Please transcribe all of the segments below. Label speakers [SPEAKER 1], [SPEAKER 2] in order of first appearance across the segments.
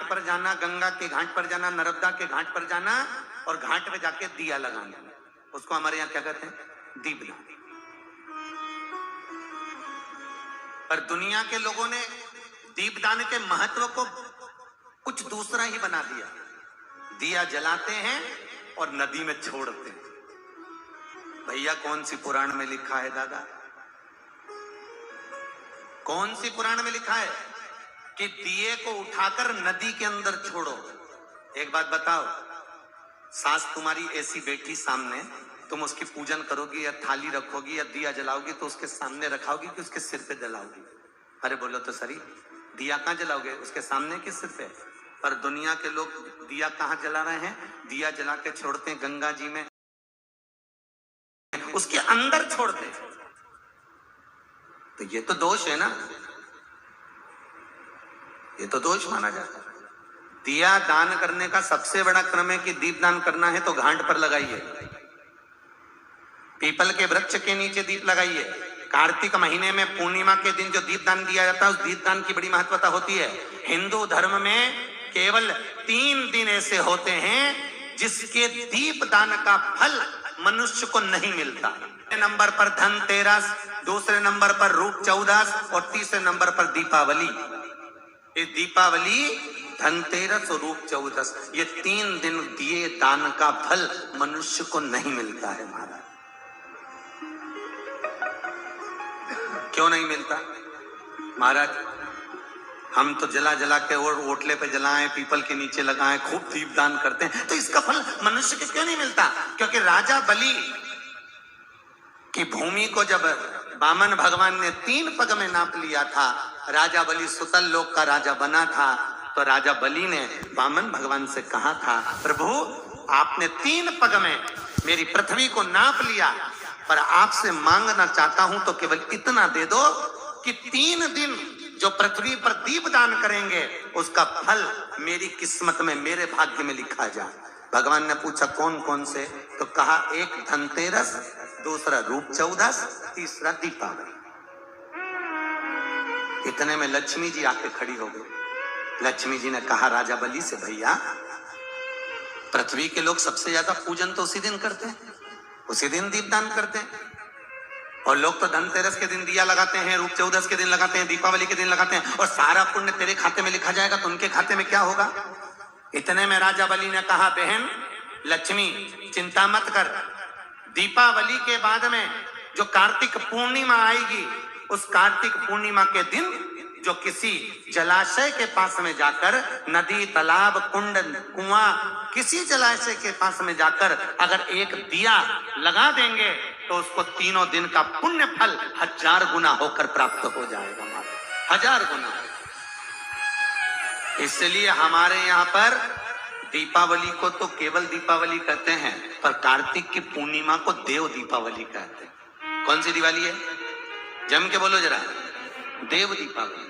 [SPEAKER 1] पर जाना, गंगा के घाट पर जाना, नर्मदा के घाट पर जाना और घाट पे जाके दिया लगाना, उसको हमारे यहाँ क्या कहते हैं? दीपदान। पर दुनिया के लोगों ने दीपदान के महत्व को कुछ दूसरा ही बना दिया। दिया जलाते हैं और नदी में छोड़ते हैं। भैया कौन सी पुराण में लिखा है दादा? कौन सी पुराण में लिखा है कि दिए को उठाकर नदी के अंदर छोड़ो? एक बात बताओ, सास तुम्हारी ऐसी बैठी सामने, तुम उसकी पूजन करोगी या थाली रखोगी या दिया जलाओगी तो उसके सामने रखाओगी कि उसके सिर पे जलाओगी? अरे बोलो तो सही, दिया कहां जलाओगे? उसके सामने कि सिर पे? पर दुनिया के लोग दिया कहां जला रहे हैं? दिया जला के छोड़ते हैं गंगा जी में, उसके अंदर छोड़ते हैं। तो ये तो दोष है ना, ये तो दोष माना जाता है। दिया दान करने का सबसे बड़ा क्रम है कि दीप दान करना है तो घाट पर लगाइए, पीपल के वृक्ष के नीचे दीप लगाइए। कार्तिक महीने में पूर्णिमा के दिन जो दीप दान दिया जाता है, उस दीप दान की बड़ी महत्वता होती है। हिंदू धर्म में केवल 3 दिन ऐसे होते हैं जिसके दीप दान का फल मनुष्य को नहीं मिलता। नंबर पर धनतेरस, दूसरे नंबर पर रूप चौदस और तीसरे नंबर पर दीपावली। ये दीपावली, धनतेरस और रूप चौदस, ये 3 दिन दिए दान का फल मनुष्य को नहीं मिलता है महाराज। क्यों नहीं मिलता महाराज? हम तो जला जला के और ओटले पे जलाएं, पीपल के नीचे लगाएं, खूब दीप दान करते हैं, तो इसका फल मनुष्य को क्यों नहीं मिलता? क्योंकि राजा बलि की भूमि को जब वामन भगवान ने 3 पग में नाप लिया था, राजा बलि सुतल लोक का राजा बना था, तो राजा बलि ने वामन भगवान से कहा था, प्रभु आपने 3 पग में मेरी पृथ्वी को नाप लिया, पर आपसे मांगना चाहता हूं तो केवल इतना दे दो कि 3 दिन जो पृथ्वी पर दीप दान करेंगे उसका फल मेरी किस्मत में, मेरे भाग्य में लिखा जाए। भगवान ने पूछा कौन कौन से? तो कहा एक धनतेरस, दूसरा रूप चौदस, तीसरा दीपावली। इतने में लक्ष्मी जी आके खड़ी हो गई। लक्ष्मी जी ने कहा राजा बलि से, भैया पृथ्वी के लोग सबसे ज्यादा पूजन तो उसी दिन करते हैं, उसी दिन दीपदान करते हैं। और लोग तो धनतेरस के दिन दिया लगाते हैं, रूप चौदस के दिन लगाते हैं, दीपावली के दिन लगाते हैं, और सारा पुण्य तेरे खाते में लिखा जाएगा, तो उनके खाते में क्या होगा? इतने में राजा बलि ने कहा, बहन लक्ष्मी चिंता मत कर, दीपावली के बाद में जो कार्तिक पूर्णिमा आएगी, उस कार्तिक पूर्णिमा के दिन जो किसी जलाशय के पास में जाकर, नदी, तालाब, कुंड, कुआं, किसी जलाशय के पास में जाकर अगर एक दिया लगा देंगे तो उसको 3 दिन का पुण्य फल 1000 गुना होकर प्राप्त हो जाएगा। 1000 गुना। इसलिए हमारे यहाँ पर दीपावली को तो केवल दीपावली कहते हैं, पर कार्तिक की पूर्णिमा को देव दीपावली कहते हैं। कौन सी दिवाली है? जम के बोलो जरा। देव दीपावली।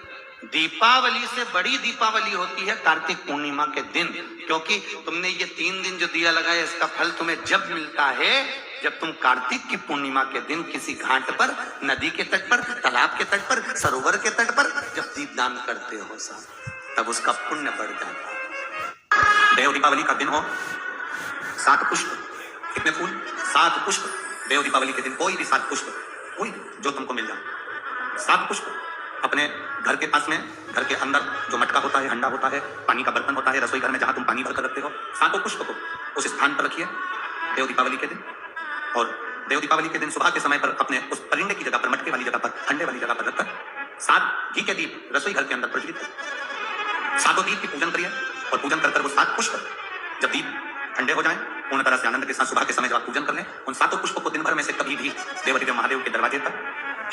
[SPEAKER 1] दीपावली से बड़ी दीपावली होती है कार्तिक पूर्णिमा के दिन, क्योंकि तुमने ये 3 दिन जो दिया लगाया, इसका फल तुम्हें जब मिलता है जब तुम कार्तिक की पूर्णिमा के दिन किसी घाट पर, नदी के तट पर, तालाब के तट पर, सरोवर के तट पर जब दीपदान करते हो साहब, तब उसका पुण्य बढ़ जाता है। देव दीपावली का दिन हो, 7 पुष्प। कितने फूल? 7 पुष्प। देव दीपावली के दिन कोई भी 7 पुष्प, कोई जो तुमको मिल जाए, 7 पुष्प अपने घर के पास में, घर के अंदर जो मटका होता है, हंडा होता है, पानी का बर्तन होता है, रसोई घर में जहां तुम पानी भरकर रखते हो, 7 पुष्प को उस स्थान पर रखिए देव दीपावली के दिन। और देव दीपावली के दिन सुबह के समय पर अपने उस परिंदे की जगह पर, मटके वाली जगह पर, हंडे वाली जगह पर रखकर 7 घी के दीप रसोई घर के अंदर प्रज्वलित करिए। 7 दीप की पूजन करिए और पूजन कर वो 7 पुष्प जब दीप ठंडे हो जाए, पूर्ण तरह से आनंद के साथ सुबह के समय जब आप पूजन कर लें, उन 7 पुष्पों को दिन भर में से कभी भी देव महादेव के दरवाजे पर,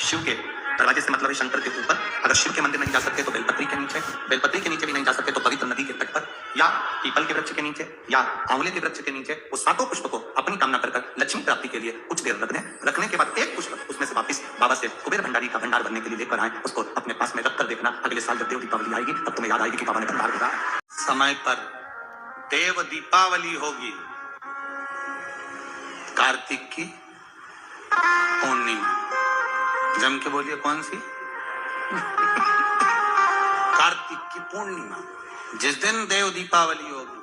[SPEAKER 1] शिव के दरवाजे से मतलब है शंकर के ऊपर, अगर शिव के मंदिर नहीं जा सकते तो बेलपत्री के नीचे, बेलपत्री के नीचे भी नहीं जा सकते तो पवित्र नदी के तट पर, या पीपल के वृक्ष के नीचे, या आंवले के वृक्ष के नीचे, वो 7 पुष्प को अपनी कामना कर लक्ष्मी प्राप्ति के लिए कुछ देर रखने के बाद एक पुष्प उसमें से वापिस बाबा से कुबेर भंडारी का भंडार भरने के लिए लेकर आए, उसको अपने पास में रखकर देखना, अगले साल जब देव दीपावली आएगी तब तुम्हें याद आएगी कि बाबा ने भंडार भरा। समय पर देव दीपावली होगी, कार्तिक की पूर्णिमा। जम के बोलिए कौन सी? कार्तिक की पूर्णिमा। जिस दिन देव दीपावली होगी,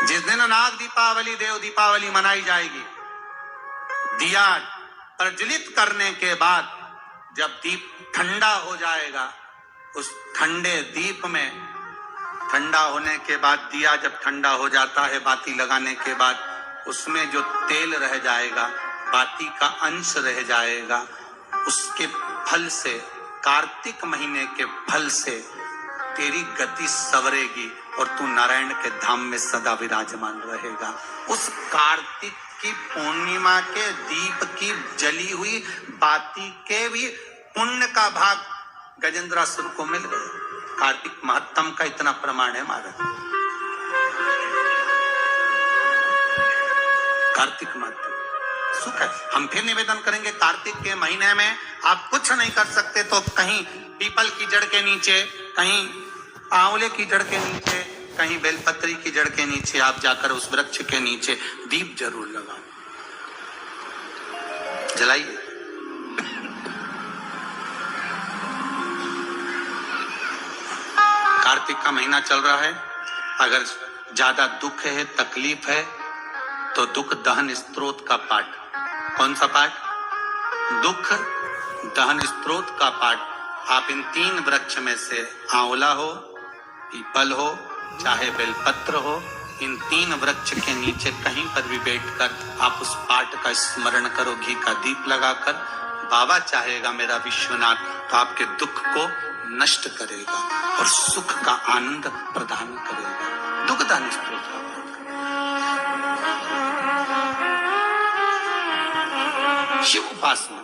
[SPEAKER 1] जिस दिन नाग दीपावली देव दीपावली मनाई जाएगी, दिया प्रज्वलित करने के बाद जब दीप ठंडा हो जाएगा, उस ठंडे दीप में, ठंडा होने के बाद दिया जब ठंडा हो जाता है, बाती लगाने के बाद उसमें जो तेल रह जाएगा, बाती का अंश रह जाएगा, उसके फल से, कार्तिक महीने के फल से तेरी गति सवरेगी और तू नारायण के धाम में सदा विराजमान रहेगा। उस कार्तिक की पूर्णिमा के दीप की जली हुई बाती के भी पुण्य का भाग गजेंद्रासुर को मिल गया। कार्तिक महत्तम का इतना प्रमाण है महाराज। कार्तिक महत्तम सुख है। हम फिर निवेदन करेंगे, कार्तिक के महीने में आप कुछ नहीं कर सकते तो कहीं पीपल की जड़ के नीचे, कहीं आंवले की जड़ के नीचे, कहीं बेलपत्री की जड़ के नीचे आप जाकर उस वृक्ष के नीचे दीप जरूर लगाओ, जलाइए। कार्तिक का महीना चल रहा है, अगर ज्यादा दुख है, तकलीफ है, तो दुख दहन स्त्रोत का पाठ। कौन सा पाठ? दुख दहन स्त्रोत का पाठ आप इन 3 वृक्ष में से, आंवला हो, पीपल हो, चाहे बेलपत्र हो, इन 3 वृक्ष के नीचे कहीं पर भी बैठकर आप उस पाठ का स्मरण करो, घी का दीप लगाकर। बाबा चाहेगा मेरा विश्वनाथ तो आपके दुख को नष्ट करेगा और सुख का आनंद प्रदान करेगा। दुख दान स्त्रोत का पाठ। शिव उपासना